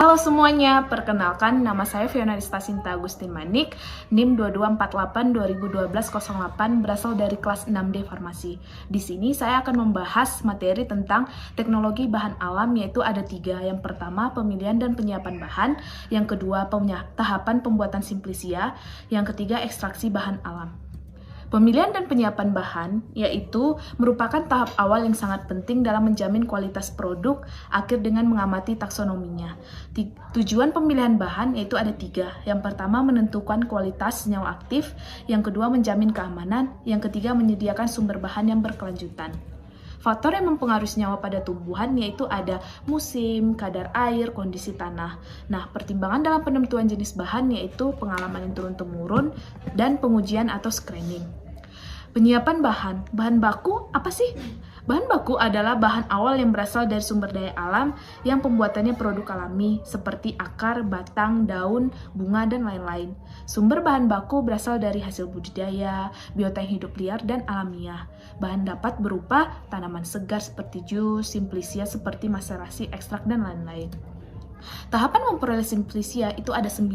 Halo semuanya, perkenalkan nama saya Fiona Ristasinta Agustin Manik, NIM 2248-2012-08, berasal dari kelas 6D Farmasi. Di sini saya akan membahas materi tentang teknologi bahan alam, yaitu ada 3. Yang pertama, pemilihan dan penyiapan bahan. Yang kedua, tahapan pembuatan simplisia. Yang ketiga, ekstraksi bahan alam. Pemilihan dan penyiapan bahan yaitu merupakan tahap awal yang sangat penting dalam menjamin kualitas produk akhir dengan mengamati taksonominya. Tujuan pemilihan bahan yaitu ada 3. Yang pertama, menentukan kualitas senyawa aktif. Yang kedua, menjamin keamanan. Yang ketiga, menyediakan sumber bahan yang berkelanjutan. Faktor yang mempengaruhi senyawa pada tumbuhan yaitu ada musim, kadar air, kondisi tanah. Nah, pertimbangan dalam penentuan jenis bahan yaitu pengalaman yang turun-temurun dan pengujian atau screening. Penyiapan bahan baku apa sih? Bahan baku adalah bahan awal yang berasal dari sumber daya alam yang pembuatannya produk alami seperti akar, batang, daun, bunga, dan lain-lain. Sumber bahan baku berasal dari hasil budidaya, biota yang hidup liar, dan alamiah. Bahan dapat berupa tanaman segar seperti jus, simplisia seperti maserasi, ekstrak, dan lain-lain. Tahapan memperoleh simplisia itu ada 9.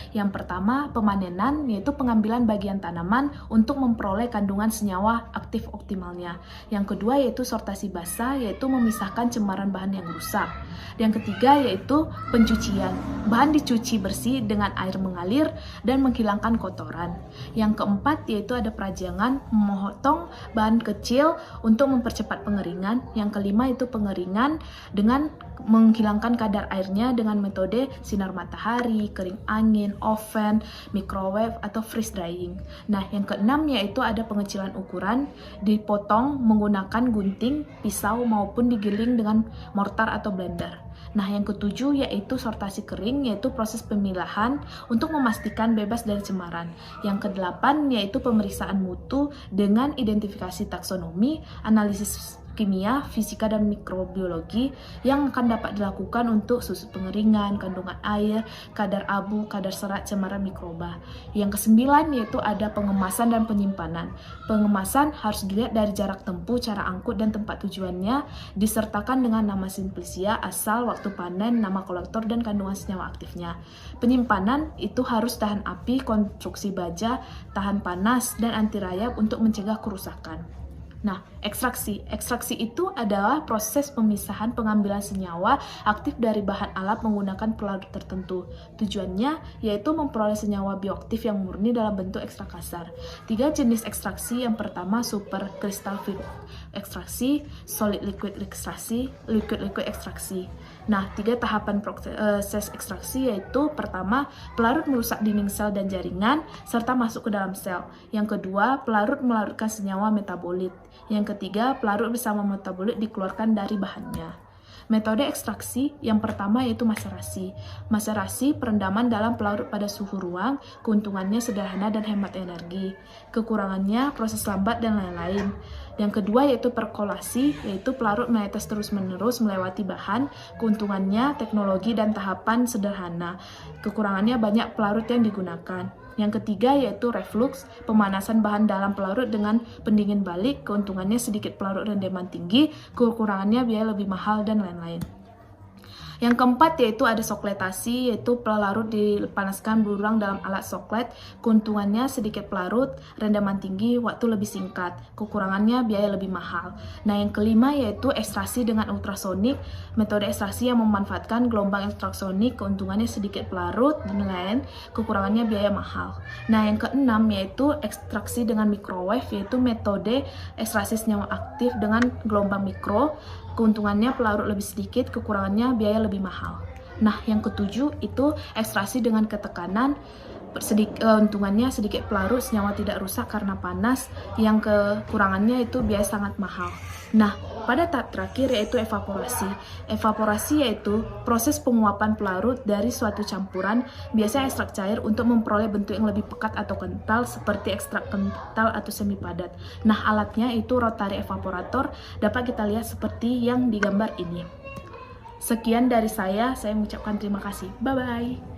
Yang pertama, pemanenan, yaitu pengambilan bagian tanaman untuk memperoleh kandungan senyawa aktif optimalnya. Yang kedua yaitu sortasi basah, yaitu memisahkan cemaran bahan yang rusak. Yang ketiga yaitu pencucian. Bahan dicuci bersih dengan air mengalir dan menghilangkan kotoran. Yang keempat yaitu ada perajangan, memotong bahan kecil untuk mempercepat pengeringan. Yang kelima itu pengeringan dengan menghilangkan kadar airnya dengan metode sinar matahari, kering angin, oven, microwave, atau freeze drying. Nah, yang keenam yaitu ada pengecilan ukuran, dipotong menggunakan gunting, pisau, maupun digiling dengan mortar atau blender. Nah, yang ketujuh yaitu sortasi kering, yaitu proses pemilahan untuk memastikan bebas dari cemaran. Yang kedelapan yaitu pemeriksaan mutu dengan identifikasi taksonomi, analisis kimia, fisika, dan mikrobiologi yang akan dapat dilakukan untuk susu pengeringan, kandungan air, kadar abu, kadar serat, cemaran mikroba. Yang kesembilan yaitu ada pengemasan dan penyimpanan. Pengemasan harus dilihat dari jarak tempuh, cara angkut, dan tempat tujuannya, disertakan dengan nama simplisia, asal, waktu panen, nama kolektor, dan kandungan senyawa aktifnya. Penyimpanan itu harus tahan api, konstruksi baja, tahan panas, dan anti rayap untuk mencegah kerusakan. Nah, ekstraksi itu adalah proses pemisahan pengambilan senyawa aktif dari bahan alam menggunakan pelarut tertentu. Tujuannya yaitu memperoleh senyawa bioaktif yang murni dalam bentuk ekstrak kasar. 3 jenis ekstraksi, yang pertama super crystal ekstraksi, solid liquid ekstraksi, liquid ekstraksi. Nah, 3 tahapan proses ekstraksi yaitu pertama, pelarut merusak dinding sel dan jaringan serta masuk ke dalam sel. Yang kedua, pelarut melarutkan senyawa metabolit. Yang ketiga, pelarut bersama metabolit dikeluarkan dari bahannya. Metode ekstraksi yang pertama yaitu maserasi. Maserasi perendaman dalam pelarut pada suhu ruang, keuntungannya sederhana dan hemat energi. Kekurangannya proses lambat dan lain-lain. Yang kedua yaitu perkolasi, yaitu pelarut menetes terus-menerus melewati bahan, keuntungannya teknologi dan tahapan sederhana. Kekurangannya banyak pelarut yang digunakan. Yang ketiga yaitu reflux, pemanasan bahan dalam pelarut dengan pendingin balik, keuntungannya sedikit pelarut rendaman tinggi, kekurangannya biaya lebih mahal, dan lain-lain. Yang keempat yaitu ada sokletasi, yaitu pelarut dipanaskan berulang dalam alat soklet, keuntungannya sedikit pelarut, rendaman tinggi, waktu lebih singkat, kekurangannya biaya lebih mahal. Nah, yang kelima yaitu ekstraksi dengan ultrasonik, metode ekstraksi yang memanfaatkan gelombang ultrasonik, keuntungannya sedikit pelarut, dan lain-lain, kekurangannya biaya mahal. Nah, yang keenam yaitu ekstraksi dengan microwave, yaitu metode ekstraksi senyawa aktif dengan gelombang mikro, keuntungannya pelarut lebih sedikit, kekurangannya biaya lebih mahal. Nah, yang ketujuh itu ekstraksi dengan ketekanan, keuntungannya sedikit pelarut, senyawa tidak rusak karena panas, yang kekurangannya itu biaya sangat mahal. Nah, pada tahap terakhir yaitu evaporasi. Evaporasi yaitu proses penguapan pelarut dari suatu campuran, biasanya ekstrak cair, untuk memperoleh bentuk yang lebih pekat atau kental seperti ekstrak kental atau semi padat. Nah, alatnya itu rotary evaporator, dapat kita lihat seperti yang digambar ini. Sekian dari saya mengucapkan terima kasih. Bye-bye.